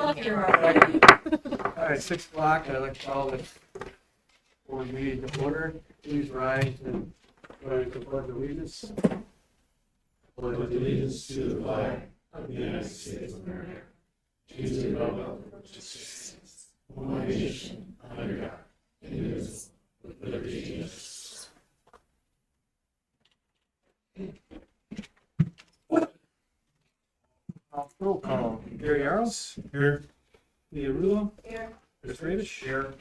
All right, 6 o'clock, I'd like to call this board meeting to order. Please rise and join the pledge of allegiance. Pledge allegiance to the flag of the United States of America, to the republic which stands one nation under God, indivisible, with liberty and justice. Roll call. Gary Arles. Here. Leah Rulo. Here. Chris Radish. Here.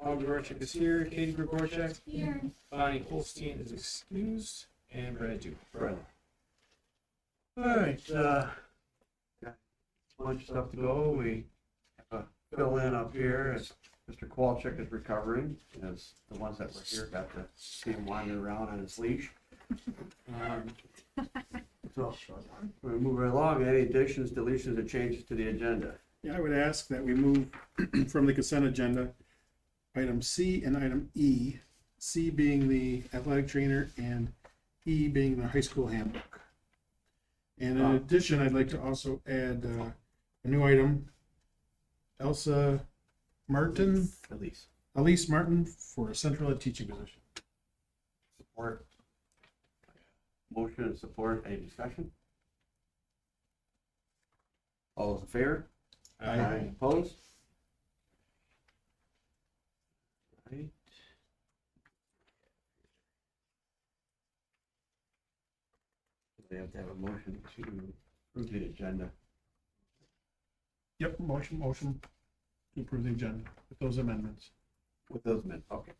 Paul Gregorczyk is here. Katie Gregorczyk. Here. Bonnie Holstein is excused. And Brad Duke. Brad. All right. Got a bunch of stuff to go. We have a fill in up here as Mr. Kowalczyk is recovering, as the ones that were here got to see him wandering around on his leash. So we're moving right along. Any additions, deletions, or changes to the agenda? Yeah, I would ask that we move from the consent agenda, item C and item E, C being the athletic trainer and E being the high school handbook. And in addition, I'd like to also add a new item, Elsa Martin, Elise Martin for a central ed teaching position. Support. Motion and support. Any discussion? All those in favor? Aye. Opposed? Right. They have to have a motion to approve the agenda. Yep, motion to approve the agenda with those amendments. With those men, okay.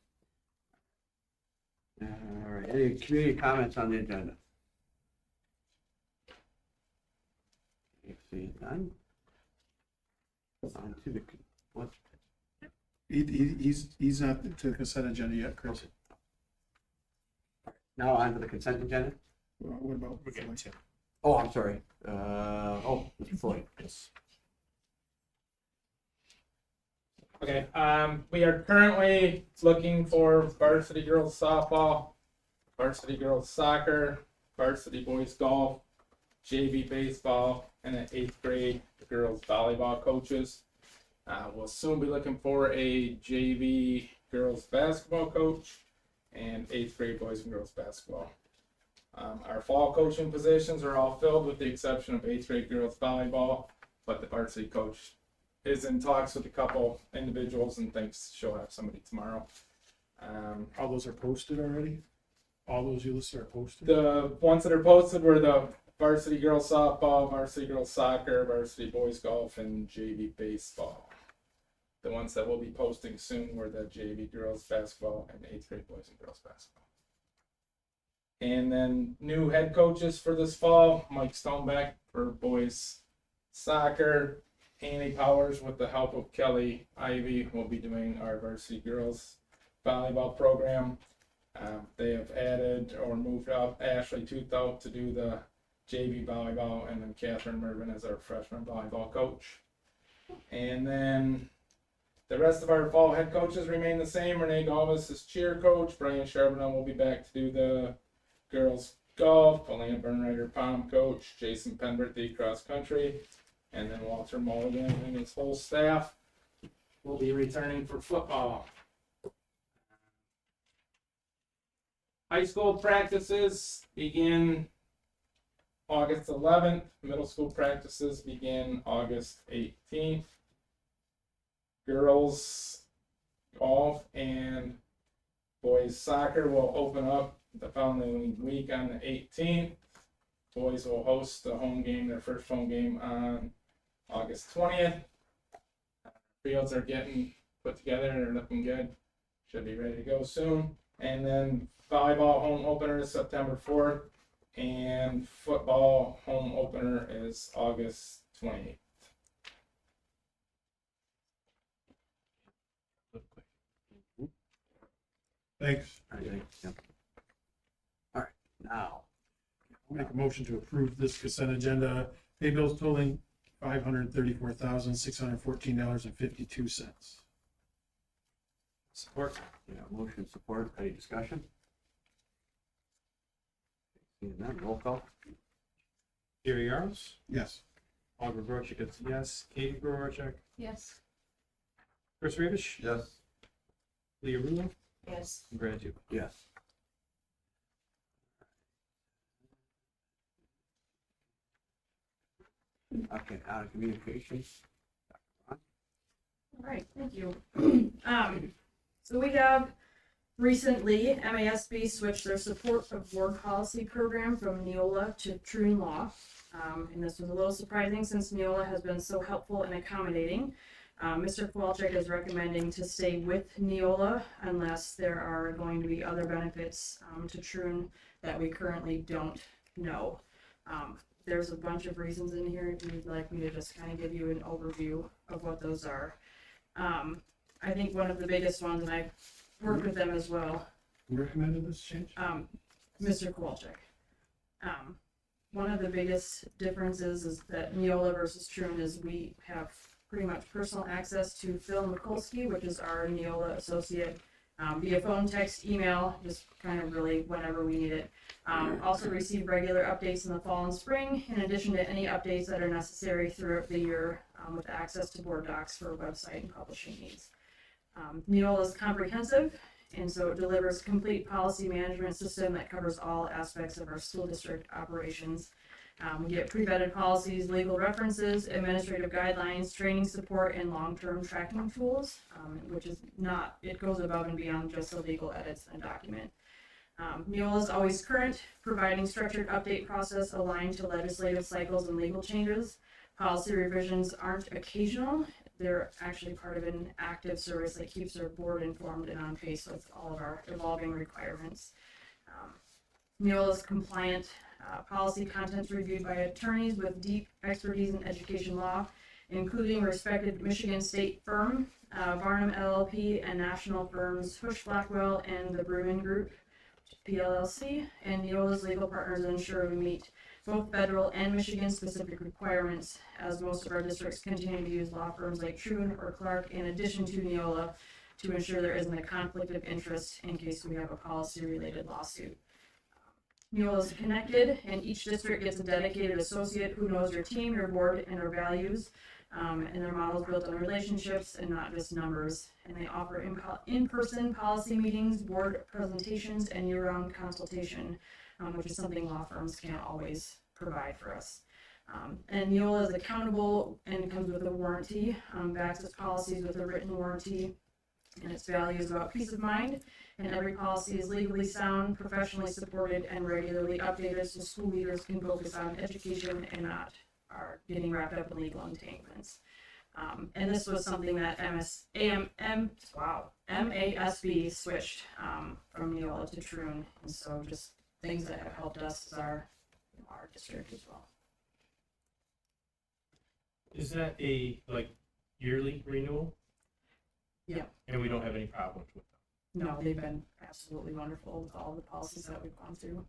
All right, any community comments on the agenda? See none. On to the, what? He's not to the consent agenda yet, Chris. Now on to the consent agenda? What about? Oh, I'm sorry. Mr. Floyd, yes. Okay, we are currently looking for varsity girls softball, varsity girls soccer, varsity boys golf, JV baseball, and an 8th grade girls volleyball coaches. We'll soon be looking for a JV girls basketball coach and 8th grade boys and girls basketball. Our fall coaching positions are all filled with the exception of 8th grade girls volleyball, but the varsity coach is in talks with a couple individuals and thinks she'll have somebody tomorrow. All those are posted already? All those you listed are posted? The ones that are posted were the varsity girls softball, varsity girls soccer, varsity boys golf, and JV baseball. The ones that we'll be posting soon were the JV girls basketball and 8th grade boys and girls basketball. And then new head coaches for this fall, Mike Stonebeck for boys soccer, Annie Powers with the help of Kelly Ivy will be doing our varsity girls volleyball program. They have added or moved up Ashley Toothout to do the JV volleyball, and then Catherine Mervin as our freshman volleyball coach. And then the rest of our fall head coaches remain the same. Renee Galvis is cheer coach. Brian Charbonneau will be back to do the girls golf. Elena Bernreiter pom coach. Jason Penberthy cross country. And then Walter Mulligan and his whole staff will be returning for football. High school practices begin August 11th. Middle school practices begin August 18th. Girls golf and boys soccer will open up the following week on the 18th. Boys will host the home game, their first home game on August 20th. Fields are getting put together and are looking good. Should be ready to go soon. And then volleyball home opener is September 4th. And football home opener is August 28th. Thanks. All right, yep. All right, now. Make a motion to approve this consent agenda. Pay bills totaling $534,614.52. Support. Yeah, motion support. Any discussion? Seeing none, roll call. Gary Arles, Yes. Paul Gregorczyk is yes. Katie Gregorczyk. Yes. Chris Ravish. Yes. Leah Rulo. Yes. And Brad Duke. Yes. Okay, out of communications. All right, thank you. So we have recently, MASB switched their support of board policy program from Neola to Troon Law. And this was a little surprising since Neola has been so helpful and accommodating. Mr. Kowalczyk is recommending to stay with Neola unless there are going to be other benefits to Troon that we currently don't know. There's a bunch of reasons in here. If you'd like me to just kind of give you an overview of what those are. I think one of the biggest ones, and I've worked with them as well, Who recommended this change? Mr. Kowalczyk. One of the biggest differences is that Neola versus Troon is we have pretty much personal access to Phil Mikulski, which is our Neola associate, via phone, text, email, just kind of really whenever we need it. Also receive regular updates in the fall and spring, in addition to any updates that are necessary throughout the year, with access to board docs for website and publishing needs. Neola is comprehensive, and so it delivers complete policy management system that covers all aspects of our school district operations. We get pre-vetted policies, legal references, administrative guidelines, training support, and long-term tracking tools, which is not, it goes above and beyond just the legal edits in a document. Neola is always current, providing structured update process aligned to legislative cycles and legal changes. Policy revisions aren't occasional. They're actually part of an active service that keeps our board informed and on pace with all of our evolving requirements. Neola is compliant. Policy contents reviewed by attorneys with deep expertise in education law, including respected Michigan State firm, Varnum LLP, and national firms Hush Blackwell and the Bruin Group, PLLC, and Neola's legal partners ensure we meet both federal and Michigan specific requirements, as most of our districts continue to use law firms like Troon or Clark in addition to Neola to ensure there isn't a conflict of interest in case we have a policy related lawsuit. Neola is connected, and each district gets a dedicated associate who knows your team, your board, and your values, and their model is built on relationships and not just numbers. And they offer in-person policy meetings, board presentations, and year-round consultation, which is something law firms can't always provide for us. And Neola is accountable and comes with a warranty, backs its policies with a written warranty, and its values about peace of mind. And every policy is legally sound, professionally supported, and regularly updated so school leaders can focus on education and not are getting wrapped up in legal entanglements. And this was something that MASB switched from Neola to Troon, and so just things that have helped us as our district as well. Is that a yearly renewal? Yeah. And we don't have any problems with them. No, they've been absolutely wonderful with all the policies that we've gone through.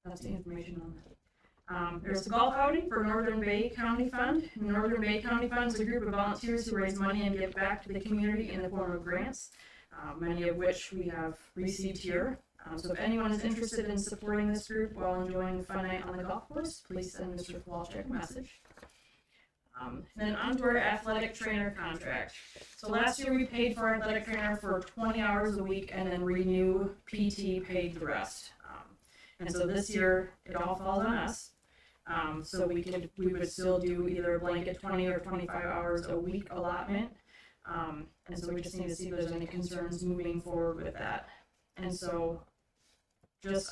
That's the information on that. There's the golf outing for Northern Bay County Fund. Northern Bay County Fund is a group of volunteers who raise money and give back to the community in the form of grants, many of which we have received here. So if anyone is interested in supporting this group while enjoying the fun night on the golf course, please send Mr. Kowalczyk a message. Then on to our athletic trainer contract. So last year we paid for our athletic trainer for 20 hours a week and then Renew PT paid the rest. And so this year it all falls on us. So we would still do either a blanket 20 or 25 hours a week allotment. And so we just need to see if there's any concerns moving forward with that. And so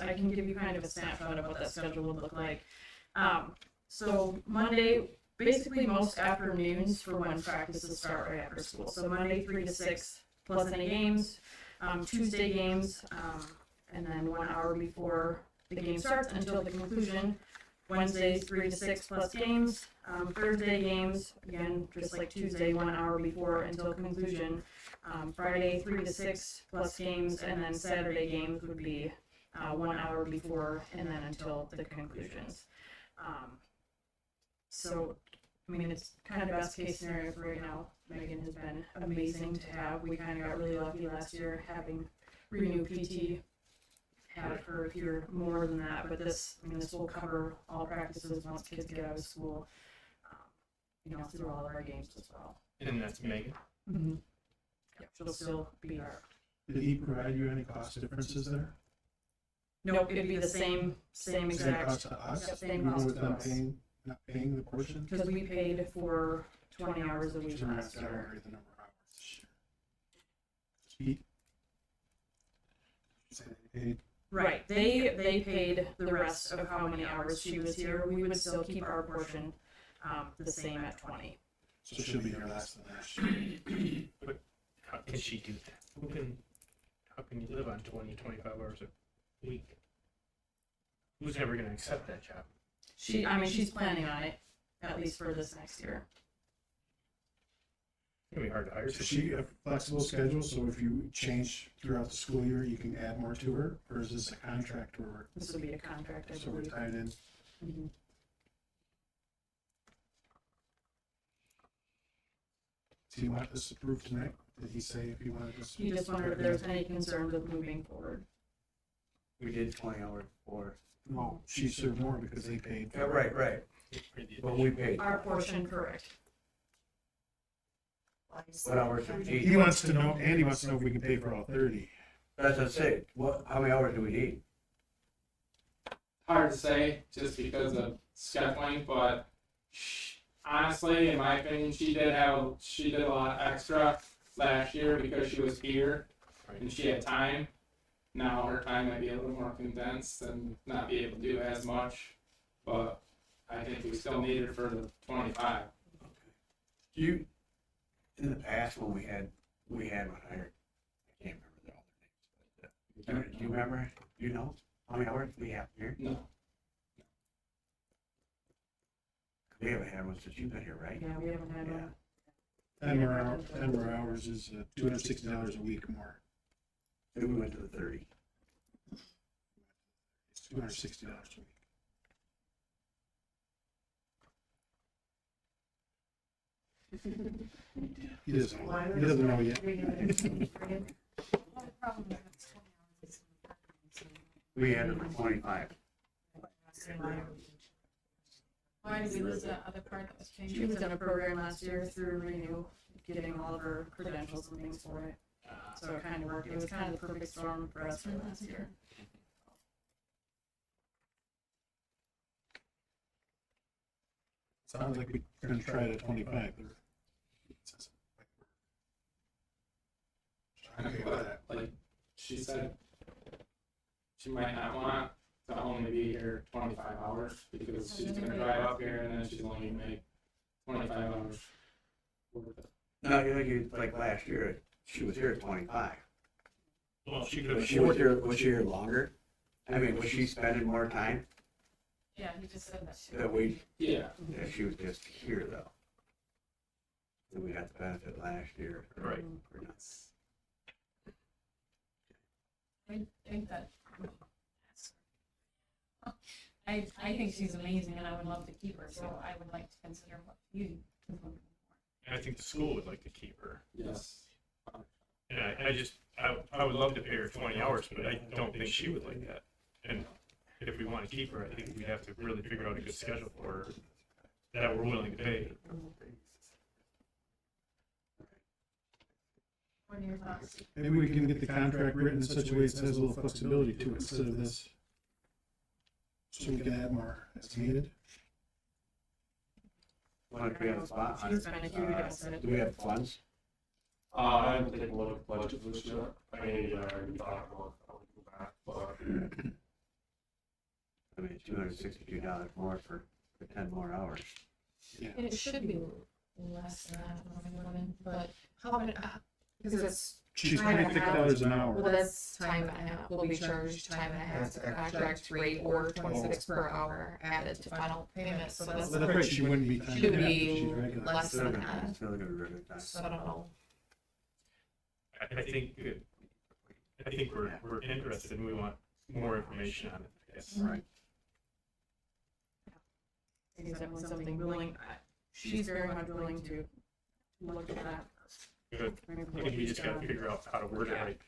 I can give you kind of a snapshot of what that schedule would look like. So Monday, basically most afternoons for when practices start right after school. So Monday 3 to 6 plus any games, Tuesday games, and then 1 hour before the game starts until the conclusion. Wednesdays 3 to 6 plus games, Thursday games, again just like Tuesday 1 hour before until conclusion. Friday 3 to 6 plus games, and then Saturday games would be 1 hour before and then until the conclusions. So, I mean, it's kind of best case scenario for right now. Megan has been amazing to have. We kind of got really lucky last year having Renew PT have her here more than that, but this, I mean, this will cover all practices once kids get out of school, through all of our games as well. And that's Megan. Mm-hmm. Yep, she'll still be our. Did he provide you any cost differences there? Nope, it'd be the same exact. Cost to us? Yep, same Even cost with to them us. not paying the portion? Because we paid for 20 hours a week So we're not last year. covering the number of hours this year. Pete? Say they paid? Right, they paid the rest of how many hours she was here. We would still keep our portion the same at 20. So she'll be here less than last year. But how can she do that? How can you live on 20, 25 hours a week? Who's ever going to accept that job? She's planning on it, at least for this next year. It's going to be hard to hire. Is she a flexible schedule, so if you change throughout the school year, you can add more to her? Or is this a contract where This will be a contract, I so we're believe. tied in? Mhm. Do you want this approved tonight? Did he say if you wanted this? He just wondered if there was any concerns with moving forward. We did 20 hours before. No, she served more because they paid. Yeah, right. But we paid. Our portion, correct. What hours did we He need? wants to know, Andy wants to know if we can pay for all 30. That's what I say. How many hours do we need? Hard to say, just because of scheduling, but honestly, in my opinion, she did a lot extra last year because she was here and she had time. Now her time might be a little more condensed and not be able to do as much, but I think we still need her for the 25. You, in the past when we had one hired, I can't remember all their names, but do you remember? Do you know how many hours we have here? No, We haven't had one since you've been here, right? Yeah, we haven't had Yeah. one. 10 more hours is $260 a week more. Then we went to the 30. It's $260 a week. He doesn't know yet. We had it for 25. Why did we lose that other part that was changed? She was in a program last year through Renew, getting all of her credentials and things for it. So it kind of worked. It was kind of the perfect storm for us for last year. Sounds like we're gonna try it at 25. Okay with that. like she said, she might not want to only be here 25 hours because she's gonna drive up here and then she's only gonna make 25 hours worth of. No, like last year, she was here at 25. Well, she could Was afford was she here longer? I mean, was she spending more time? Yeah, he just said that. That we, Yeah, yeah, she was just here though. And we got the benefit last year. Right. Or not. I think that. I think she's amazing and I would love to keep her, so I would like to consider what you. I think the school would like to keep her. yes. And I would love to pay her 20 hours, but I don't think she would like that. And if we want to keep her, I think we have to really figure out a good schedule for her that we're willing to pay. What are your thoughts? Maybe we can get the contract written in such a way it has a little flexibility to it instead of this. So we can add more as needed. Want to be on the spot? She's been a huge asset. Do we have funds? I haven't taken a look at the budget for this yet. I mean, we talked about how we go back, but I mean, $262 more for 10 more hours. And it should be less than that, but how many, because it's. She's time and a half. $26 an Well, hour. that's time and a half, will be charged time and a half to the contract rate or 26 per hour added to final payment, so that's. Well, that's right, she wouldn't be. She would be She's regular. less Still than gonna- that, still gonna be really nice. so I don't know. I think we're interested and we want more information on it, I guess. Right. It's definitely something willing, she's very much willing to look at that. Good. I think we just gotta figure out how to word it right.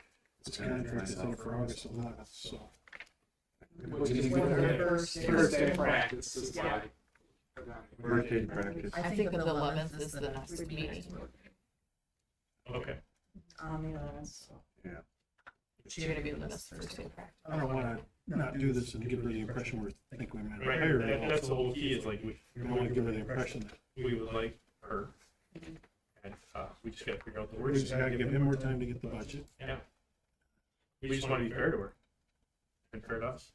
This contract is out for August 11th, so Which is When their their first day of practice is Yeah. why. Birthday practice. I think the 11th is the next meeting. Okay. On the 11th, so. So you're gonna be with us first day of practice. I don't wanna not do this and give her the impression we think we might Right, hire her. that's the whole key, is like, We don't wanna give her the impression that we would like her. And, we just gotta figure out the we words. just gotta give him more time to get the budget. Yeah. We just wanna be fair to her. And fair to us.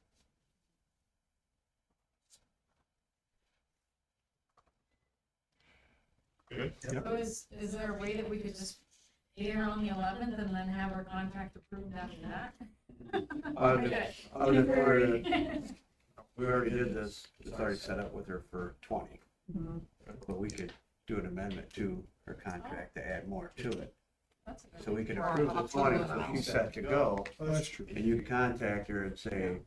Good. Yep. So is there a way that we could just pay her on the 11th and then have her contract approved after that? We already did this, it's already set up with her for 20, Mhm. but we could do an amendment to her contract to add more to it. That's a good So we can Or approve the up to 20, an so amount. she's set to go, Oh, that's true. and you can contact her and say,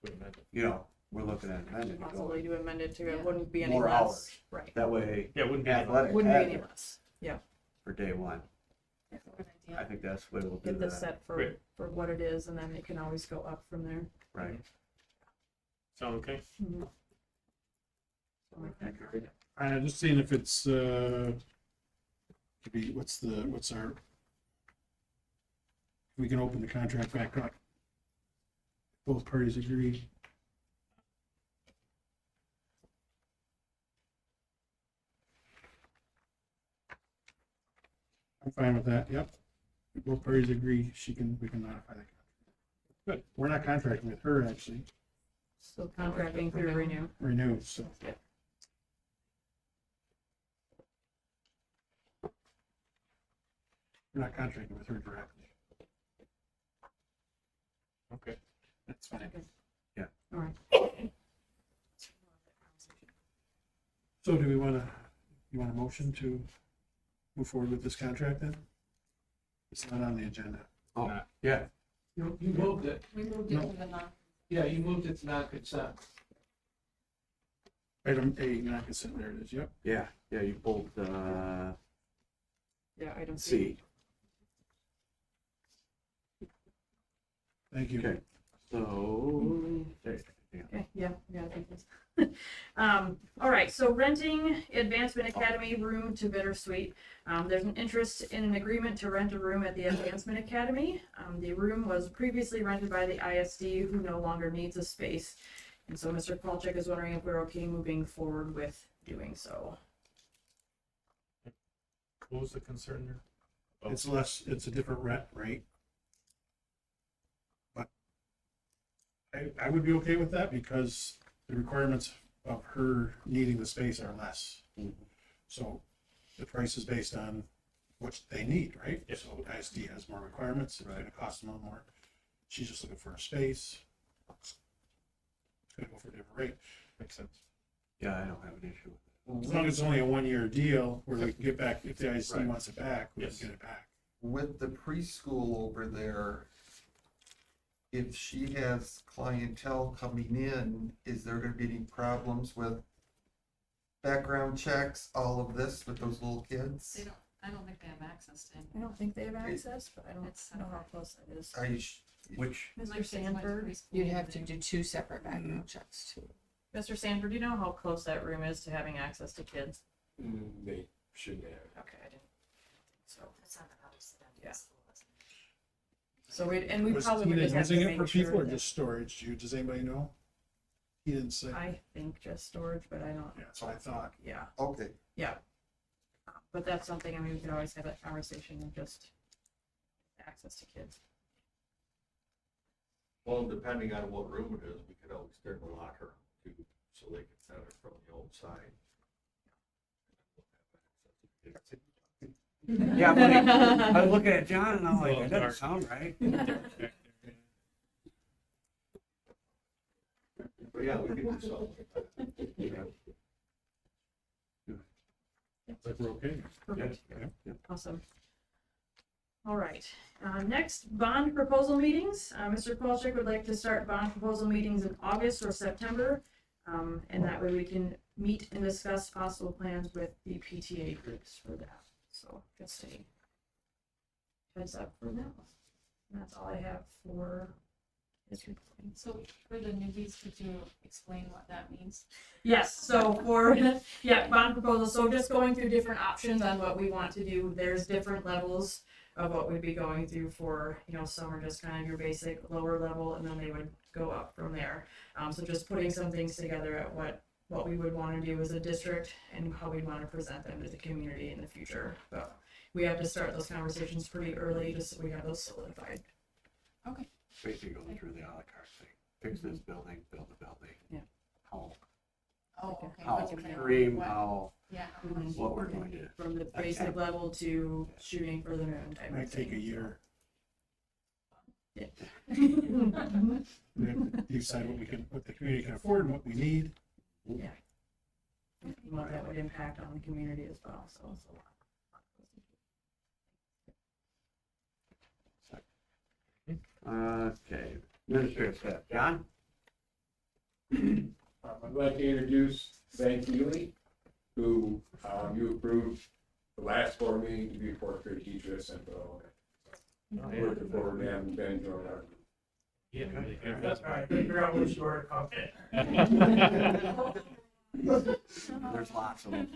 Wait a minute. you know, we're looking at amending to Possibly go. to amend it to, it Yeah. wouldn't be any More less. hours. Right. That way, Yeah, it wouldn't be. athletic Wouldn't be has any it less. Yeah. for day one. That's a good idea. I think that's the way we'll do Get this that, set for, Right. for what it is, and then it can always go up from there. right? Sound okay? Mhm. Okay. Just seeing if it's, could be, what's our, we can open the contract back up. Both parties agree. I'm fine with that, yep. If both parties agree, we can modify the contract. Good, we're not contracting with her, actually, Still contracting through renew. so. We're not contracting with her directly, Okay. that's fine. All right. So do you want a motion to move forward with this contract then? It's not on the agenda. Oh, yeah, You moved it. We moved it to the non. Yeah, you moved it to non-consent. Item A, non-consent, there it is, yep. yeah, you pulled, Yeah, item C. Thank you. Okay. So, there, yeah. Okay, yeah, I think this. All right, so renting Advancement Academy room to Bittersweet. There's an interest in an agreement to rent a room at the Advancement Academy. The room was previously rented by the ISD, who no longer needs a space. And so Mr. Kowalczyk is wondering if we're okay moving forward with doing so. What was the concern there? Oh, It's a different rent rate. But I would be okay with that because the requirements of her needing the space are less. Mhm. So the price is based on what they need, right? Yep. So ISD has more requirements, it's gonna Right. cost them a little more. She's just looking for a space. It's gonna go for a different rate. Makes sense. Yeah, I don't have an issue with it. As long as it's only a 1 year deal where we can get back, if the ISD Right. wants it back, we can Yes. get it back. With the preschool over there, if she has clientele coming in, is there gonna be any problems with background checks, all of this with those little kids? I don't think they have access to it. I don't think they have access, but I don't It's know how close that is. Which, Mr. Sanford, You'd have to do 2 separate background checks too. Mr. Sanford, do you know how close that room is to having access to kids? They should have. Okay, I didn't think so. That's not obviously that Yeah. school, is it? So we Was probably would Tina just have to using it for make sure people or that- just storage? Does anybody know? He didn't say. I think just storage, but I don't, Yeah, that's what I thought. yeah, Okay, but that's something, I mean, we could always have that conversation of just access to kids. Well, depending on what room it is, we could always turn the locker on too, so they can set it from the outside. yeah, I'm like, I was looking at John and I'm like, that doesn't sound right. But yeah, we could do something. Like we're okay. Perfect, Yeah. awesome. All right, next, bond proposal meetings. Mr. Kowalczyk would like to start bond proposal meetings in August or September. And that way we can meet and discuss possible plans with the PTA groups for that. So just a heads up for that. And that's all I have for So for the newbies, could you explain what that means? Yes, so for, yeah, bond proposal, so just going through different options on what we want to do, there's different levels of what we'd be going through for, some are just kind of your basic lower level, and then they would go up from there. So just putting some things together at what we would want to do as a district and how we'd want to present them to the community in the future. But we have to start those conversations pretty early, just so we have those solidified. Okay. Basically going through the a la carte thing, fix this building, build a building. Yeah. How Oh, okay. how What you can- extreme, what- how, Yeah. what we're going to. From the basic level to shooting for the moon type Might of take a thing. year. Yeah. We have to decide what the community can afford and what we need. Yeah. What that would impact on the community as well, so it's a lot. Okay, administrative staff, John? I'd like to introduce Ben Keely, who you approved the last board meeting to be a fourth grade teacher at Central. Looking forward to having Ben join our. Yeah, that's right. Figure out which door. Okay. There's lots of them.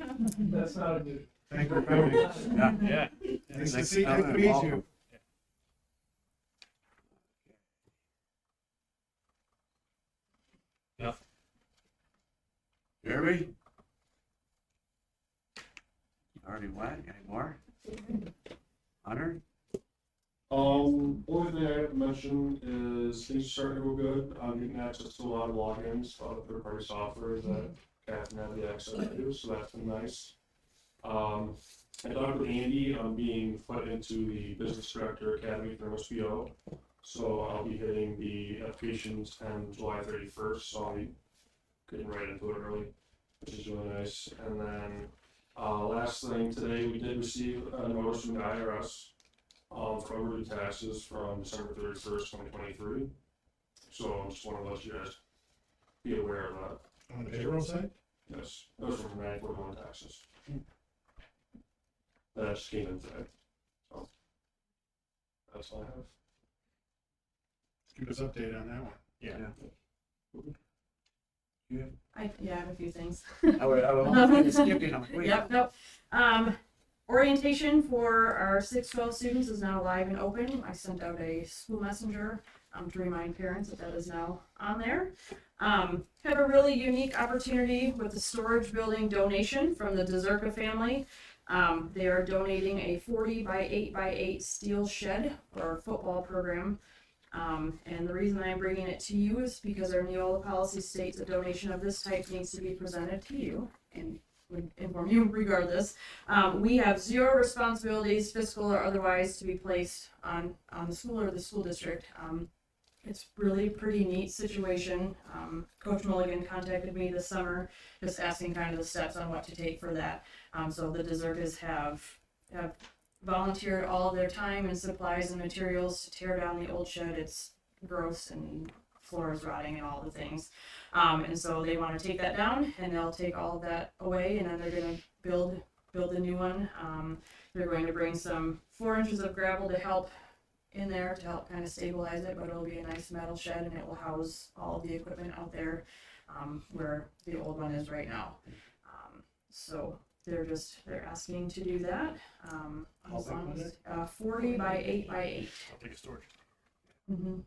That's not a good. Thank you for coming. Yeah. Nice to Thanks see, for nice to coming. meet Welcome. you. Jeremy? Already went, any more? Hunter? Only thing I have to mention is things are starting to go good. I'm getting access to a lot of logins, a lot of third-party software that Catherine had the access to, so that's been nice. I talked with Andy on being put into the Business Director Academy for MSBO. So I'll be hitting the applications on July 31st, so I'll be getting right into it early, which is really nice. And then, last thing, today we did receive a notice from the IRS for overdue taxes from December 31st, 2023. So I just want to let you guys be aware of that. On the payroll side? Yes, those are from 941 taxes. That just came in today. So that's all I have. Keep us updated on that one. Yeah. I have a few things. I would skip you. Yep, nope. Orientation for our 6-12 students is now live and open. I sent out a school messenger to remind parents that is now on there. Have a really unique opportunity with the storage building donation from the Dezerka family. They are donating a 40 by 8 by 8 steel shed for our football program. And the reason I'm bringing it to you is because our Neola policy states a donation of this type needs to be presented to you and would inform you regardless. We have zero responsibilities, fiscal or otherwise, to be placed on the school or the school district. It's really pretty neat situation. Coach Mulligan contacted me this summer just asking kind of the steps on what to take for that. So the Dezerkas have volunteered all of their time and supplies and materials to tear down the old shed. It's gross and floor is rotting and all the things. And so they want to take that down and they'll take all of that away and then they're going to build a new one. They're going to bring some 4 inches of gravel to help in there to help kind of stabilize it, but it'll be a nice metal shed and it will house all of the equipment out there where the old one is right now. So they're asking to do that. As long as 40 by 8 by 8. I'll take a storage. Mm-hmm.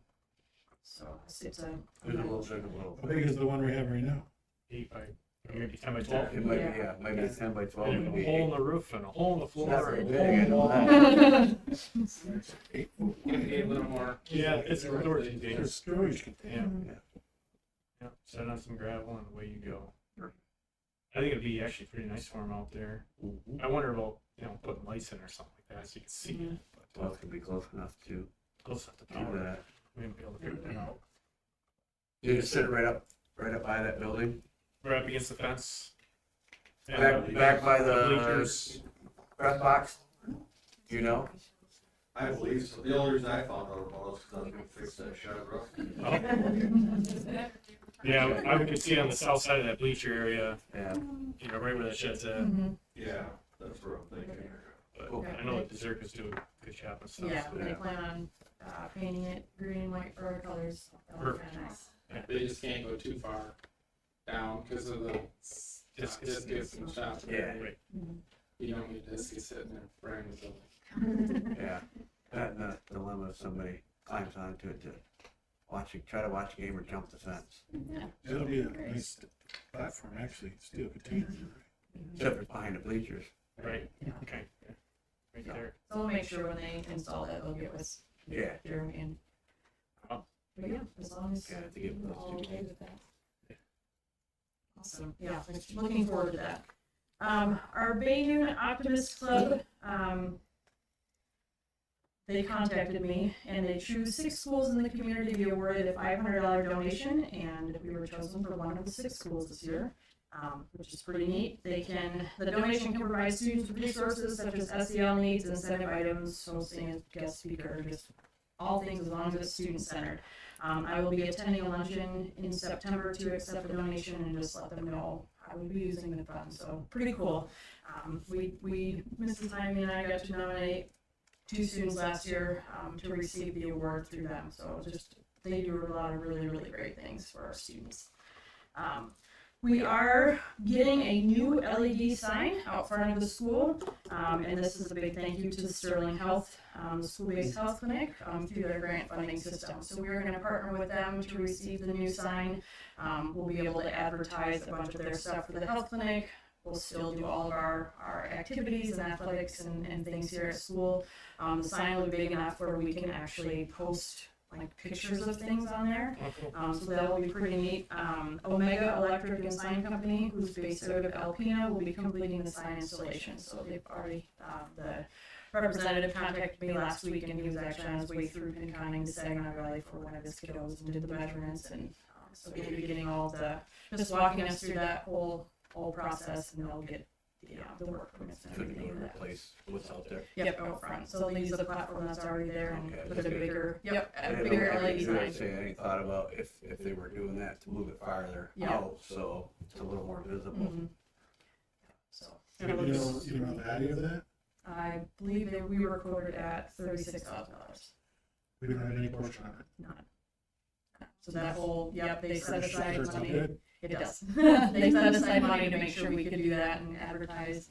So it's a How big is the one we have right now? 8 by, maybe 10 by 12. It might be, maybe 10 by 12. And maybe a hole in 8. the roof and a hole in the It's not floor. very and big, a I hole know in that. A little more. Yeah, it's a storage container. There's storage container. Yeah, set on some gravel and away you go. I think it'd be actually pretty nice for them out there. I wonder about, putting lights in or something like that so you can see it. But Well, it's gonna be close enough to close up the do power. that. We wouldn't be able to figure that out. You just sit right up by that building, We're up against the fence. back by the bleachers. press box. You know? I believe so. The only reason I found out about it is because I was gonna fix that shed roof. Yeah, I could see it on the south side of that bleacher area, Yeah. right where the shed's at. Yeah, that's what I'm thinking. But Cool. I know the Dezerkas do a good job and stuff. Yeah, so they plan on painting it green and white for our colors. That was Perfect. kinda nice. They just can't go too far down because of the discus and shop. Yeah. Right. Mhm. You don't need discus sitting there frames of. Yeah, that dilemma if somebody climbs onto it to try to watch a game or jump the fence. That'll be a nice platform, actually, steel container. Except for behind the bleachers. Right, Yeah. okay. Right there. So we'll make sure when they install that, they'll get with Yeah. Jeremy and. Oh. But yeah, as long as Yeah, I have to get with we're those all two. okay with that. Awesome, yeah, looking forward to that. Our Bayview Optimist Club, they contacted me and they choose 6 schools in the community to be awarded a $500 donation, and we were chosen for one of the 6 schools this year, which is pretty neat. The donation can provide students with resources such as SEL needs, incentive items, hosting a guest speaker, just all things as long as it's student-centered. I will be attending a luncheon in September to accept the donation and just let them know I will be using the funds, so pretty cool. Mrs. Hyman and I got to nominate 2 students last year to receive the award through them, so they do a lot of really, really great things for our students. We are getting a new LED sign out front of the school, and this is a big thank you to the Sterling Health, the school-based health clinic, through their grant funding system. So we're going to partner with them to receive the new sign. We'll be able to advertise a bunch of their stuff for the health clinic. We'll still do all of our activities and athletics and things here at school. The sign will be big enough where we can actually post like pictures of things on there. So that will be pretty neat. Omega Electric and Sign Company, who's based out of Alpena, will be completing the sign installation. So they've already, the representative contacted me last week, and he was actually on his way through Pinconning to Saginaw Valley for one of his kiddos and did the measurements. And so we'll be getting just walking us through that whole process, and they'll get the work permits and Couldn't everything. replace what's out there. Yep, out front. So they'll use the platform that's already there and Okay, put that's a good. bigger, I a didn't bigger know LED if they sign. could say any thought about if they were doing that to move it farther Yeah. out, so it's a little more visible. Mhm. So You know the value of that? I believe that we were quoted at $36,000. We don't have any portion of it. Not. So that whole, they set Sure, aside it's money. good. It does. They set aside money to make sure we could do that and advertise.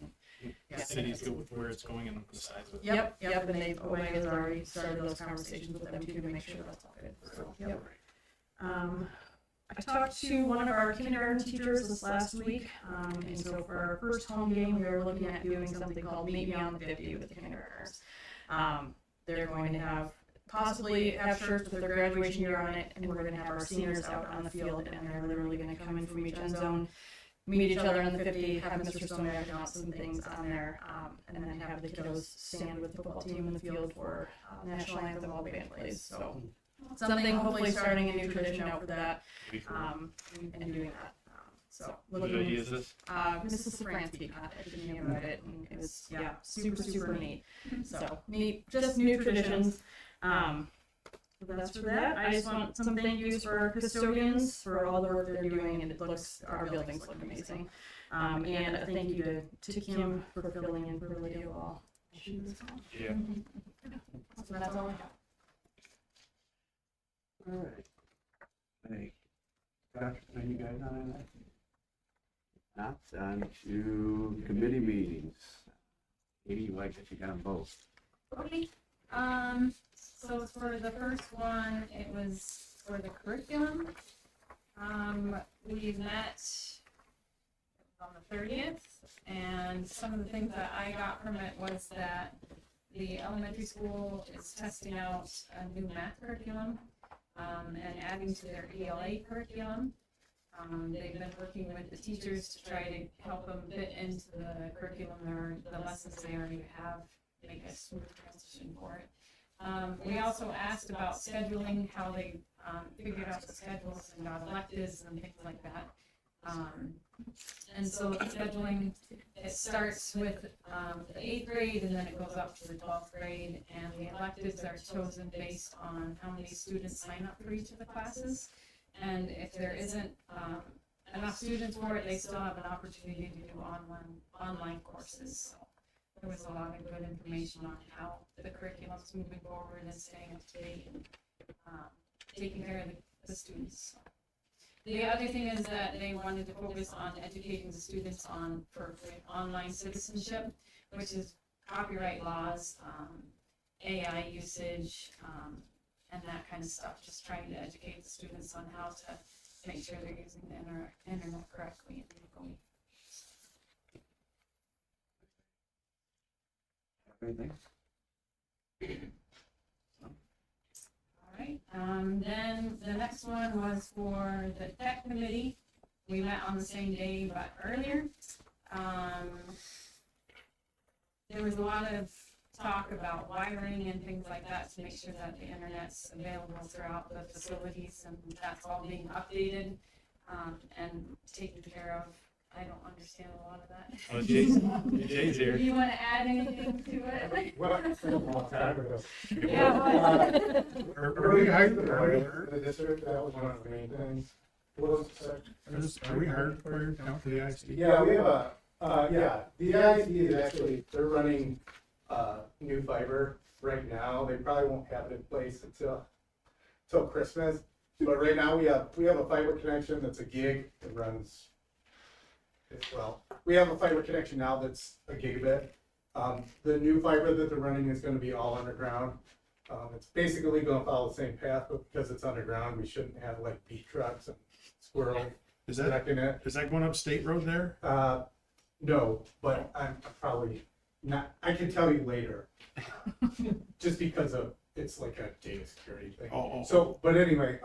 The city's good with where it's going and the size of it. Yep, and Omega's already started those conversations with them too to make sure that's all good. So, yep. I talked to one of our kindergarten teachers this last week, and so for our first home game, we were looking at doing something called Meet Me on the 50 with the kindergartners. They're going to possibly have shirts with their graduation year on it, and we're going to have our seniors out on the field, and they're literally going to come in from each end zone, meet each other on the 50, have Mr. Stoneback announce some things on there, and then have the kiddos stand with the football team in the field for national anthem while band plays. So something hopefully starting a new tradition out for that, and doing that. So What idea is this? Mrs. Safransky contacted me about it, and it was super neat. So neat, just new traditions. That's for that. I just want some thank yous for our custodians for all the work they're doing, and our buildings look amazing. And a thank you to Kim for filling in for Lydia while she was gone. Yeah. So that's all I have. All right. Hey, Dr. are you guys on that? Not on to committee meetings. Katie, you like that you got them both. Okay. So for the first one, it was for the curriculum. We met on the 30th, and some of the things that I got from it was that the elementary school is testing out a new math curriculum, and adding to their ELA curriculum. They've been working with the teachers to try to help them fit into the curriculum or the lessons they already have, make a smooth transition for it. We also asked about scheduling, how they figured out the schedules and got electives and things like that. And so the scheduling, it starts with the 8th grade and then it goes up to the 12th grade, and the electives are chosen based on how many students sign up for each of the classes. And if there isn't enough students for it, they still have an opportunity to do online courses. So there was a lot of good information on how the curriculum's moving forward and staying up to date and taking care of the students. The other thing is that they wanted to focus on educating the students for online citizenship, which is copyright laws, AI usage, and that kind of stuff. Just trying to educate the students on how to make sure they're using the internet correctly and legally. Anything? All right, then the next one was for the tech committee. We met on the same day but earlier. There was a lot of talk about wiring and things like that to make sure that the internet's available throughout the facilities, and that's all being updated and taken care of. I don't understand a lot of that. Oh, Jay's here. Do you want to add anything to it? What I said a long time ago. Yeah, well, Are we hired for The district, that was one of the main things. What was the second? Are we hired for your account for the ISD? Yeah, we have the ISD is actually, they're running, new fiber right now. They probably won't have it in place until Christmas. But right now we have a fiber connection that's a gig. It runs, well, we have a fiber connection now that's a gigabit. The new fiber that they're running is gonna be all underground. It's basically gonna follow the same path, but because it's underground, we shouldn't have like beat trucks and squirrels Is that connecting it. going up State Road there? No, but I'm probably not, I can tell you later. Just because it's like a data security thing. Oh. So, but anyway,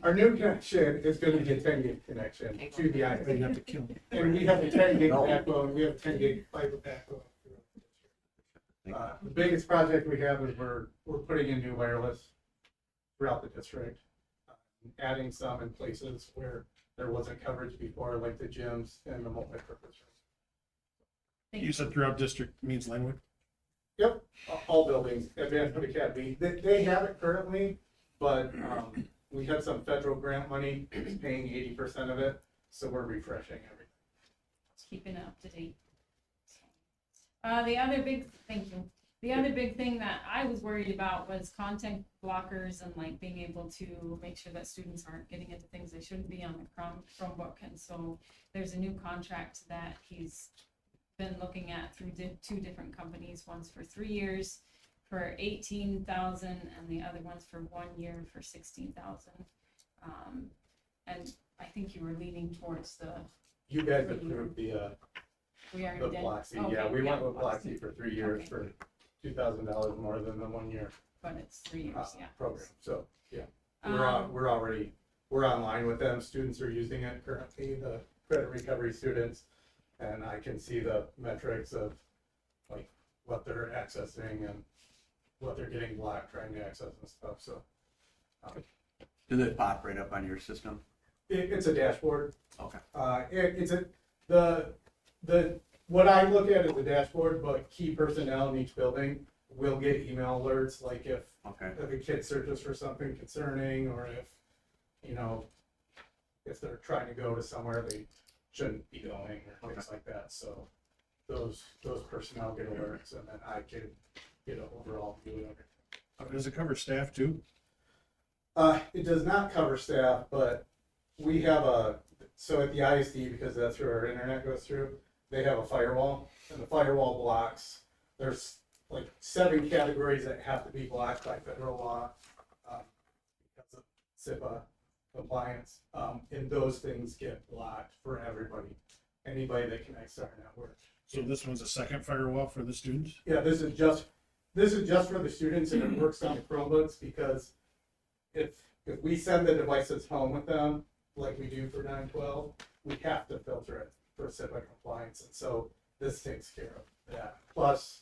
our new connection is gonna be a 10 gig connection to the You ISD. have to kill me. And we have a 10 gig backbone, we have a 10 gig fiber backbone. The biggest project we have is we're putting in new wireless throughout the district. Adding some in places where there wasn't coverage before, like the gyms and the multi-purpose rooms. You said throughout district means Linwood? Yep, all buildings, Advancement Academy, they have it currently, but, we have some federal grant money paying 80% of it, so we're refreshing everything. keeping it up to date. The other big thing that I was worried about was content blockers and like being able to make sure that students aren't getting into things they shouldn't be on the Chromebook. And so there's a new contract that he's been looking at through two different companies, one's for 3 years for 18,000 and the other one's for 1 year for 16,000. And I think you were leaning towards You guys approved the we already did. Bloxy, Okay, yeah, we went with Bloxy. Bloxy for 3 years Okay. for $2,000 more than the 1 year But it's 3 years, yeah. program, so, yeah. Um, We're online with them, students are using it currently, the credit recovery students, and I can see the metrics of like what they're accessing and what they're getting blocked, trying to access and stuff, so. Did it pop right up on your system? It's a dashboard. Okay. What I look at is the dashboard, but key personnel in each building will get email alerts, like if Okay. a kid searches for something concerning, or if, if they're trying to go to somewhere they shouldn't be going, or things like that, so those personnel get alerts, and then I can get an overall view of it. Does it cover staff too? It does not cover staff, but we have so at the ISD, because that's where our internet goes through, they have a firewall, and the firewall blocks, there's like 7 categories that have to be blocked by federal law, because of SIPA compliance, and those things get blocked for everybody, anybody that connects to our network. So this one's a second firewall for the students? Yeah, this is just for the students, and it works on the Chromebooks, because if we send the devices home with them, like we do for 912, we have to filter it for SIPA compliance, and so this takes care of that. Plus,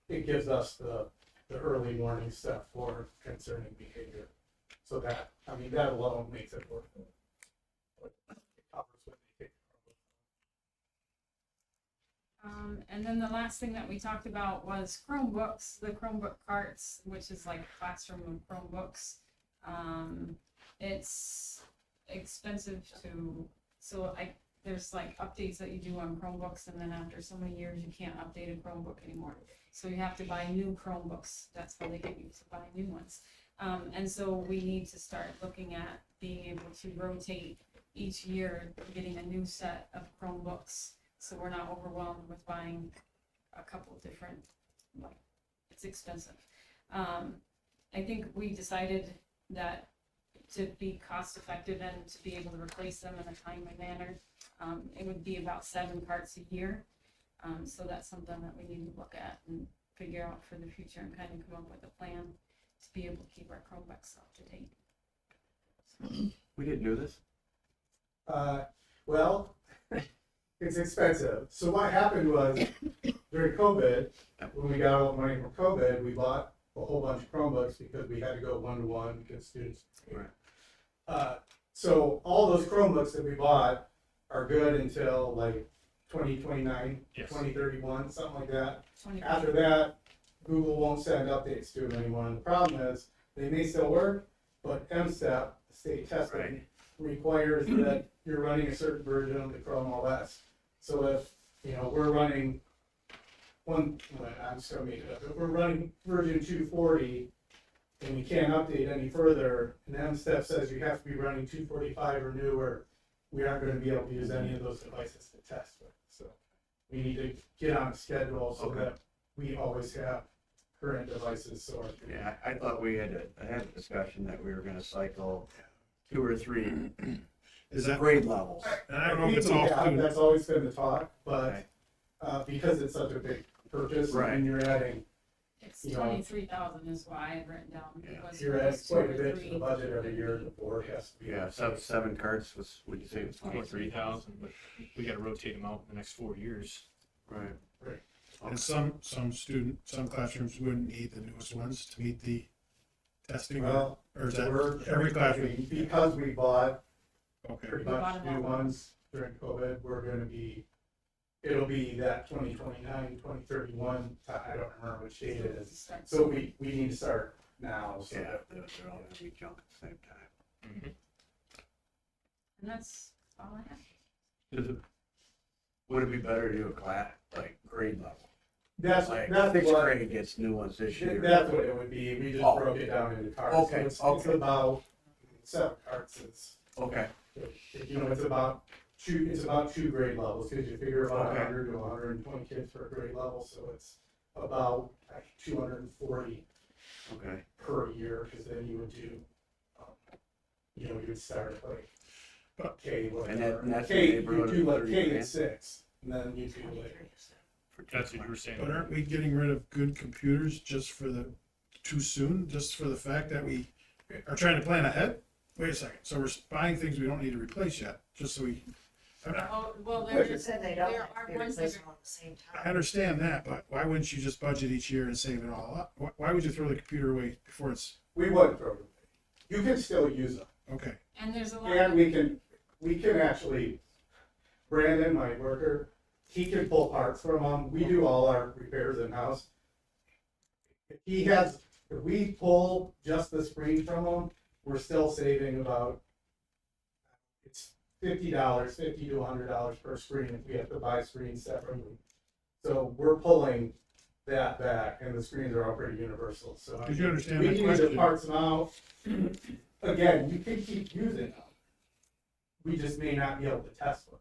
it gives us the early warning stuff for concerning behavior. So that alone makes it worth it. But it covers what they take. And then the last thing that we talked about was Chromebooks, the Chromebook carts, which is like a classroom of Chromebooks. It's expensive so there's like updates that you do on Chromebooks, and then after so many years, you can't update a Chromebook anymore. So you have to buy new Chromebooks. That's how they get you to buy new ones. And so we need to start looking at being able to rotate each year, getting a new set of Chromebooks. So we're not overwhelmed with buying a couple different, like, it's expensive. I think we decided that to be cost effective and to be able to replace them in a timely manner, it would be about 7 carts a year. So that's something that we need to look at and figure out for the future and kind of come up with a plan to be able to keep our Chromebooks up to date. We didn't do this? Well, it's expensive. So what happened was during COVID, when we got all the money from COVID, we bought a whole bunch of Chromebooks because we had to go one-to-one because students. Right. So all those Chromebooks that we bought are good until like 2029, Yes. 2031, something like that. 20. After that, Google won't send updates to them anymore. And the problem is, they may still work, but MSTEP, state testing, Right. requires that you're running a certain version of the Chrome OS. So if, we're running I'm just gonna make it up. If we're running version 240 and we can't update any further, and MSTEP says you have to be running 245 or newer, we aren't gonna be able to use any of those devices to test with. So we need to get on a schedule so that we always have current devices. So Yeah, I thought we had a discussion that we were gonna cycle 2 or 3 Is that, grade levels. and I don't know if it's all Yeah, students. that's always been the talk, but Okay. because it's such a big purchase, Right. and you're adding, It's you know, 23,000 is what I had written down. Yeah. Was you're it adding was 2 quite a or bit to 3? the budget every year. The board has to be. Yeah, 7 carts was, what'd you say, it was 23? 23,000, but we gotta rotate them out in the next 4 years. Right. And some classrooms wouldn't need the newest ones to meet the testing, Well, or is that we're every classroom? because we bought Okay, pretty We much bought them new all. ones during COVID. It'll be that 2029, 2031. I don't remember which date it is. So we need to start now. So Yeah, that they're all gonna be junk at the same time. And that's all I have. Would it be better to do a class, like grade level? that's Like that's 6th what grade gets new ones this year. that's what it would be. We just Oh. broke it down into cards. Okay, So it's okay. about 7 cards. Okay, It's about 2 grade levels because you figure about Okay. 100 to 120 kids per grade level. So it's about 240 okay. per year, because then you would do, you would start at like K, whatever. And that's K, the you neighborhood do of like 30 K grand? at 6, and then you do like, That's what you were saying. but aren't we getting rid of good computers just for too soon, just for the fact that we are trying to plan ahead? Wait a second, so we're buying things we don't need to replace yet, just so we, Oh, well, But there's, Said they don't there have are to be ones that replaced are, all at the same I time. understand that, but why wouldn't you just budget each year and save it all up? Why would you throw the computer away before it's, we wouldn't throw it away. You can still use them. okay? and there's a lot And of, we can actually, Brandon, my worker, he can pull parts from them. We do all our repairs in-house. If we pull just the screen from them, we're still saving about, it's $50, $50 to $100 per screen if we have to buy screens separately. So we're pulling that back, and the screens are all pretty universal, so. Did you understand We my can use the question? parts now. Again, you can keep using them. We just may not be able to test with them.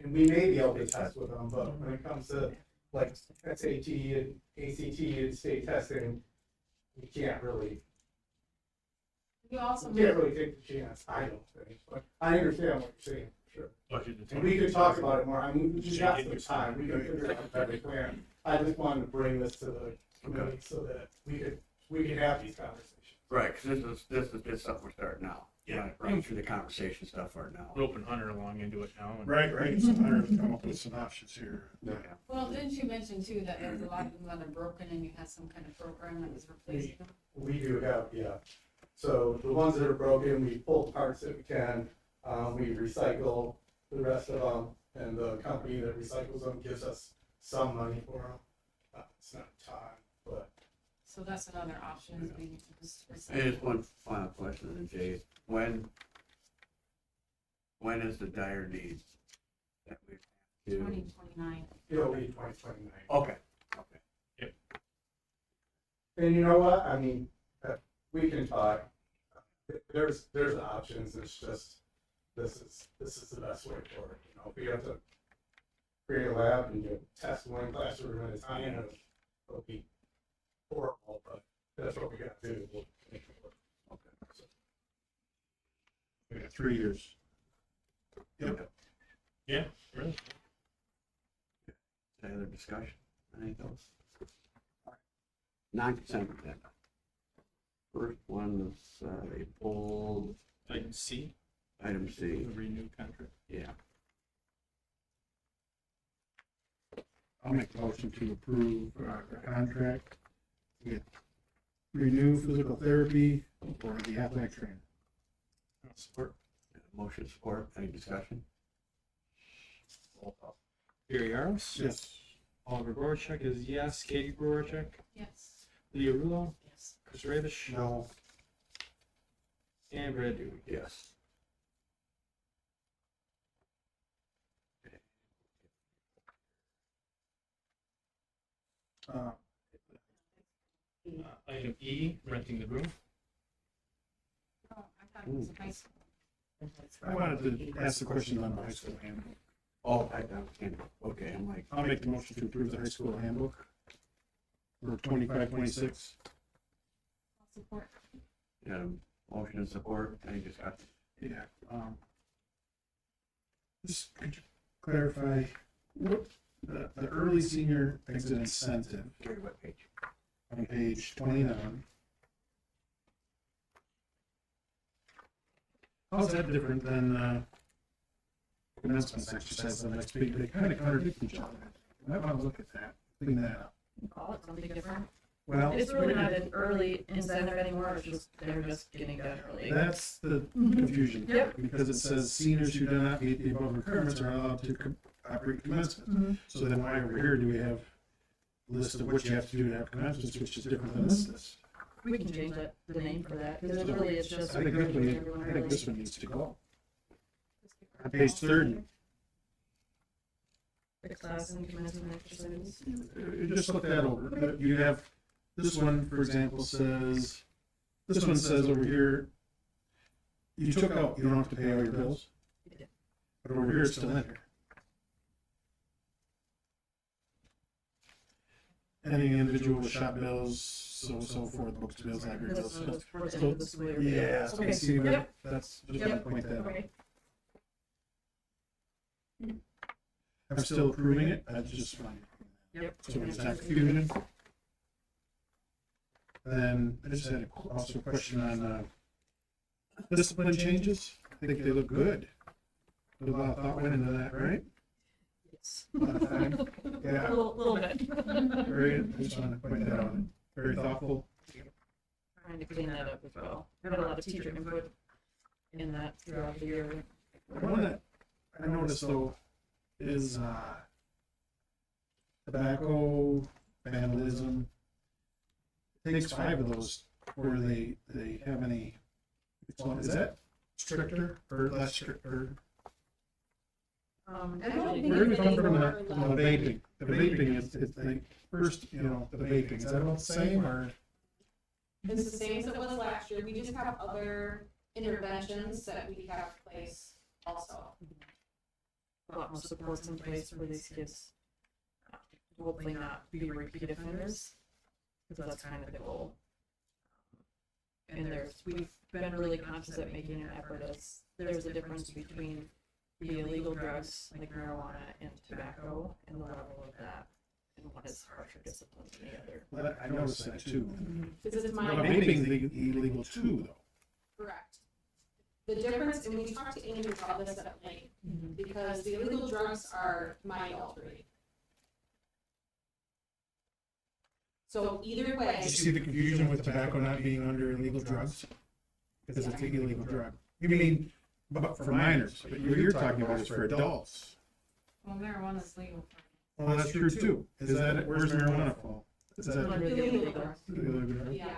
And we may be able to test with them, but when it comes to like SAT and ACT and state testing, we can't really take the chance, I don't think, but I understand what you're saying, sure. Budget the And we could talk about it more, we Should got get some you time, we can figure out a better plan. I just wanted to bring this to the committee so that we could have these conversations. Right, because this is just something we're starting now. Yeah. Running through the conversation stuff right now. Roping Hunter along into it now. And Right, so Hunter would come up with some options here. Yeah. well, didn't you mention too that there's a lot of them that are broken and you had some kind of program that was replacing them? We do have, yeah. So the ones that are broken, we pull the parts that we can, we recycle the rest of them, and the company that recycles them gives us some money for them. It's not a ton, but So that's another option is being just And just one final question, then, Jay. When is the dire need to? 2029. It'll be 2029. Okay, okay. And you know what, I mean, we can talk, there's options, it's just, this is the best way forward, you know, if we have to create a lab and you test one classroom at a time, it'll be horrible, but that's what we gotta do. We'll make it work. Okay. So, We got 3 years. Yep. Yeah, really. Any other discussion? Any of those? Non-consent agenda. First one is, they pulled Item C, item the C. renew contract. Yeah. I'll make the motion to approve the contract with Renew Physical Therapy for the athletic trainer. Support. Motion support. Any discussion? Roll call. Gary Yaros. Yes. Oliver Gorchak is yes. Katie Gorchak. Yes. Leah Rulo. Yes. Chris Ravish. No, And Brad Dooley. Yes. Item E, renting the room. Oh, I thought it was a high school. I wanted to ask the question on the high school handbook. Oh, okay, I'm like, I'll make the motion to approve the high school handbook for 25-26. I'll support. yeah, motion and support. Any discussion? Yeah. Just could you clarify what the early senior exit incentive Gary, what page? on page 29? How's that different than commencement exercise the next week? They kind of contradict each other. I might want to look at that, clean that up. Call it something different. Well, It's really not an early incentive anymore, it's just, they're just getting done early. that's the confusion. Yep. Because it says seniors who do not meet the above requirements are allowed to operate commencement. Mhm. So then why over here do we have a list of what you have to do to have commencement, which is different than this list? We can change that, the name for that, because it really is just. I think this one, everyone I think early. this one needs to go. On page 30, The class and commencement exercises. just look that over. You have, this one, for example, says, this one says over here, you took out, you don't have to pay all your bills. Yeah. But over here, it's still in here. Any individual with shop bills, so forth, books, bills, library bills. This was for the end So, of the school year. yeah, Okay. see, Yep. that's, just want to point that out. Okay. I'm still approving it, that's just fine. Yep. So it's not confusion. Then I just had also a question on discipline changes. I think they look good. A lot of thought went into that, right? Yes. A lot of time. A Yeah, little bit. very, I just want to point that out. Very thoughtful. Trying to clean that up as well. Had a lot of teacher input in that throughout the year. One that I noticed though is tobacco, vandalism. It takes 5 of those where they have any, is that stricter or less strict or? I don't think Where do we it's come from any the more vaping? The vaping is like, first, you know, the vaping, is that about the same or? It's the same as it was last year, we just have other interventions that we have in place also. A lot more supports in place for these kids. Hopefully not be repeat offenders, because that's kind of the goal. And we've been really conscious at making an effort as there's a difference between the illegal drugs like marijuana and tobacco and the level of that. And one is harsher discipline than the other. Well, I noticed that too. This is But my, vaping is illegal too though. correct. The difference, and we talked to Amy about this at length, because the illegal drugs are mind altering. So either way. Did you see the confusion with tobacco not being under illegal drugs? Because it's an illegal drug. You mean, but for minors, but what you're talking about is for adults. Well, marijuana is legal. Well, that's true too. Is that, where's marijuana fall? Is that Under the illegal drugs. illegal drug? Yeah,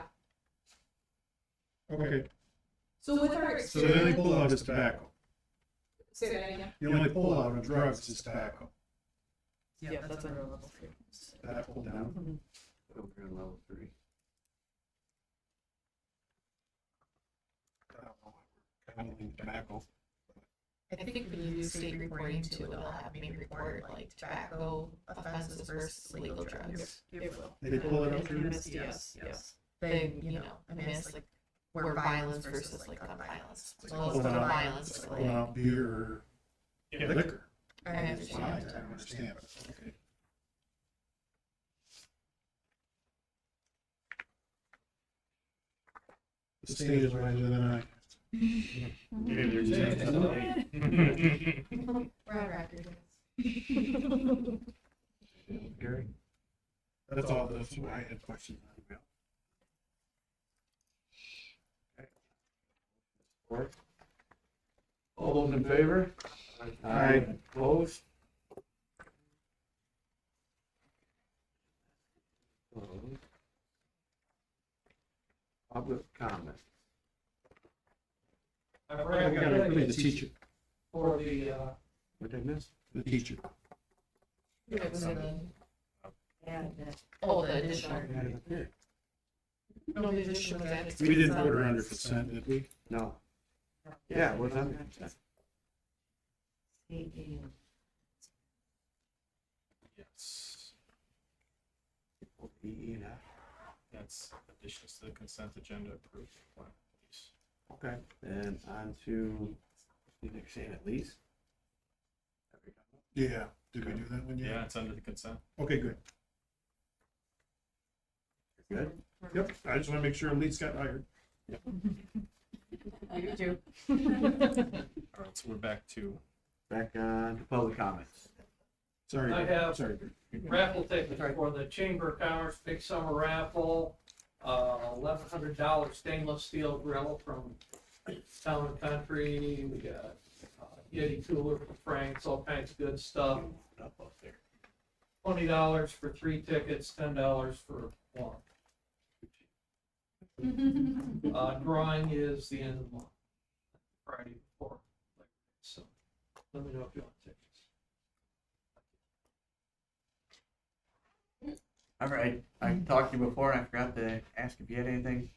Okay, so with our so the only experience, pull out is tobacco. say that again. The only pull out of drugs is tobacco. Yeah, that's under level 3. That pulled down. Over in level 3. Handling tobacco. I think when you do state reporting too, it'll have me report like tobacco offenses versus legal drugs. It will. They pull it up through. MSDS, yes. They, you know, I mean, it's like where violence versus like gun violence. So it's Pulling the out- violence, but Pulling like, out beer or liquor. I Why? I understand. don't understand it. Okay. The state is wiser than I. We're on record. Gary? That's all, that's why I had questions on. Support? All those in favor? Aye. Opposed? Public comment. I We forgot gotta to put in the teacher, for the, What did I miss? the teacher. It was in the. Oh, the additional. No, the additional was added. to We didn't consent. put her under consent, did we? No. Yeah, what's on? Yes, E, E, and F. that's additions to the consent agenda approved. Please. Okay, then on to, you saying at least? Yeah, did we do that one yet? Yeah, it's under the consent. Okay, good. Good? Yep, I just wanna make sure Elite's got hired. I do too. All right, so we're back to Back on to public comments. Sorry, I have- sorry. raffle tickets for the Chamber of Commerce Big Summer Raffle. $1,100 stainless steel grill from Town and Country. We got Yeti cooler from Frank's, all kinds of good stuff. Up there. $20 for 3 tickets, $10 for 1. Drawing is the end of the month, Friday before. So let me know if you want tickets. All right, I talked to you before and I forgot to ask if you had anything.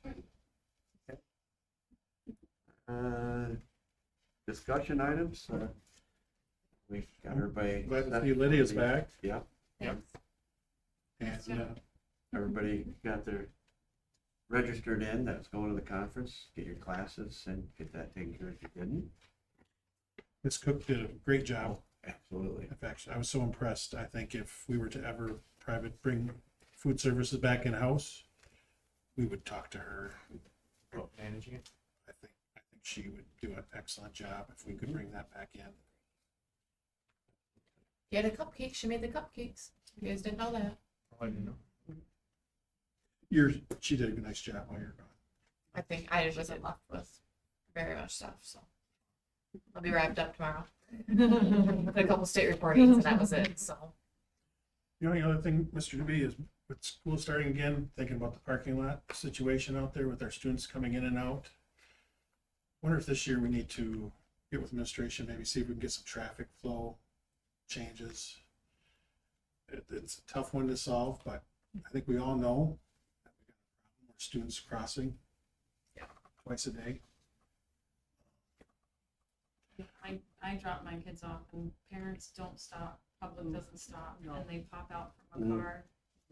Discussion items, we got everybody. Glad to see Lydia's back. Yeah, And, everybody got their registered in, that's going to the conference, get your classes and get that taken care of if you didn't. Ms. Cook did a great job. Absolutely. In fact, I was so impressed. I think if we were to ever bring food services back in-house, we would talk to her. managing it. I think she would do an excellent job if we could bring that back in. She had a cupcake. She made the cupcakes. You guys didn't know that. Oh, I didn't know. She did a nice job while you're gone. I think I wasn't left with very much stuff, so I'll be wrapped up tomorrow. With a couple state reportings, and that was it. So The only other thing, Mr. DeBee, is with school starting again, thinking about the parking lot situation out there with our students coming in and out. Wonder if this year we need to get with administration, maybe see if we can get some traffic flow changes. It's a tough one to solve, but I think we all know that we got a problem where students crossing twice a day. I drop my kids off and parents don't stop, public doesn't stop, No. and they pop out from a Mhm. car.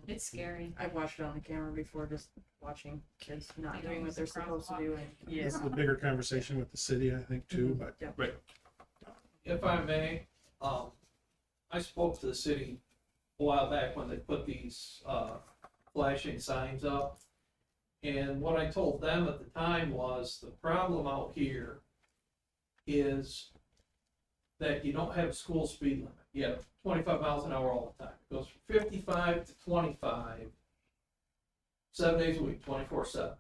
It's scary. I've watched it on the camera before, just watching kids not They doing don't what they're use the supposed to crosswalk. do. And This is a bigger conversation with the city, I think, too, but If I may, I spoke to the city a while back when they put these, flashing signs up. And what I told them at the time was, the problem out here is that you don't have a school speed limit. You have 25 miles an hour all the time. It goes from 55 to 25, 7 days a week, 24/7.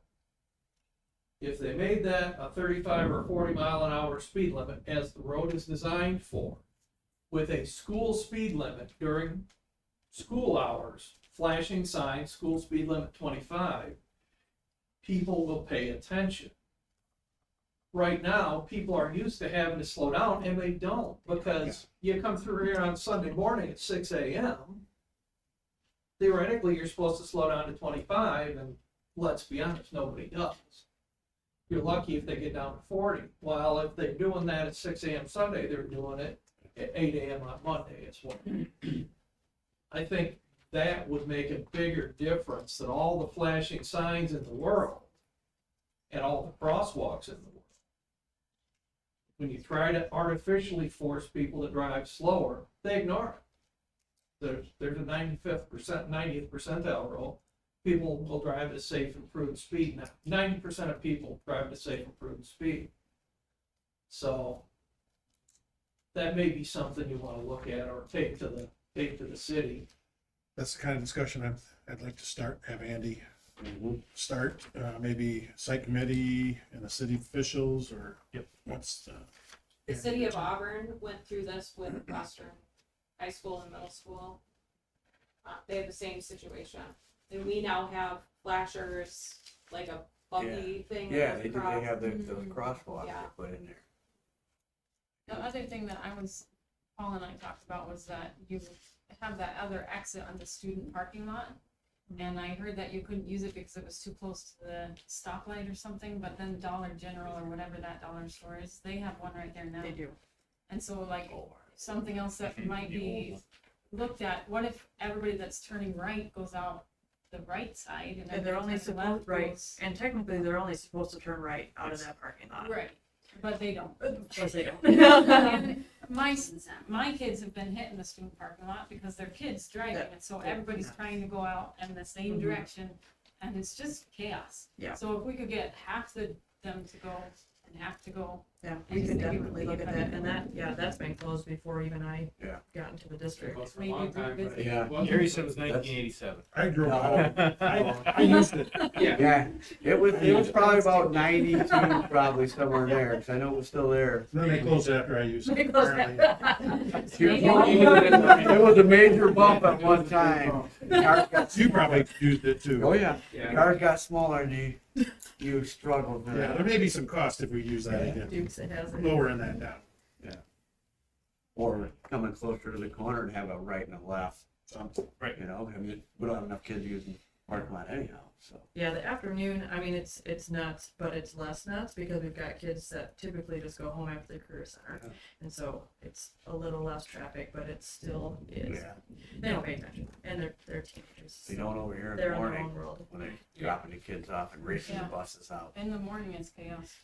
If they made that a 35 or 40 mile an hour speed limit, as the road is designed for, with a school speed limit during school hours, flashing signs, school speed limit 25, people will pay attention. right now, people are used to having to slow down, and they don't, because you come through here on Sunday morning at 6 a.m. Theoretically, you're supposed to slow down to 25, and let's be honest, nobody does. You're lucky if they get down to 40. Well, if they're doing that at 6 a.m. Sunday, they're doing it at 8 a.m. on Monday as well. I think that would make a bigger difference than all the flashing signs in the world and all the crosswalks in the world. When you try to artificially force people to drive slower, they ignore it. There's a 90th percentile rule. People will drive at a safe and prudent speed now. 90% of people drive at a safe and prudent speed. So that may be something you want to look at or take to the city. That's the kind of discussion I'd like to start, have Andy start, maybe site committee and the city officials, or what's The city of Auburn went through this with Western High School and middle school. They have the same situation. And we now have flashers, like a buggy thing. that Yeah, goes they do, across. they have those crosswalks Yeah. they put in there. The other thing that Paul and I talked about was that you have that other exit on the student parking lot. And I heard that you couldn't use it because it was too close to the stoplight or something, but then Dollar General or whatever that dollar store is, they have one right there now. They do. And so like, something else that might be looked at, what if everybody that's turning right goes out the right side and And they're only everybody turning supposed, right, goes- and technically they're only supposed to turn right out of that parking lot. Right, but they don't. Of course they don't. And my kids have been hitting the student parking lot because they're kids driving, Yeah. and so everybody's trying to go out in the same Mhm. direction, and it's just chaos. Yeah. So if we could get half them to go and half to go. Yeah, I we just can think it would definitely be look at better. that, and that's been closed before even I Yeah. got into the district. For a Maybe long time, but revisit. Yeah. Gary said it was 1987. I drove No. home. I used it. Yeah, it was probably about 92, probably somewhere there, because I know it was still there. Then they closed it after I used it. They closed apparently. It was a major bump at one time. Cars got You probably used it too. Oh, yeah. Yeah. Cars got smaller and you struggled with Yeah, there that. may be some cost if we use that again, Dukes, it has it. lowering that down. Or coming closer to the corner and have a right and a left, Something. you know, I mean, we don't have enough kids using parking lot anyhow, so. Yeah, the afternoon, I mean, it's nuts, but it's less nuts because we've got kids that typically just go home after the career center. Yeah. And so it's a little less traffic, but it still is. Yeah, They don't pay attention, and they're teenagers. they don't over here in They're the in their own morning world. when they dropping the kids off and racing the Yeah. buses out. In the morning, it's chaos.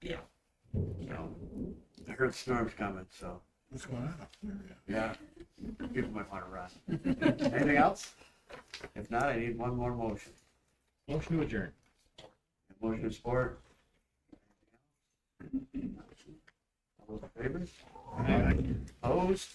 Yeah. So, I heard storm's coming, so, What's going on up there? yeah, people might wanna run. Anything else? If not, I need one more motion. Motion to adjourn. Motion to support. All those in favor? Yeah. Opposed?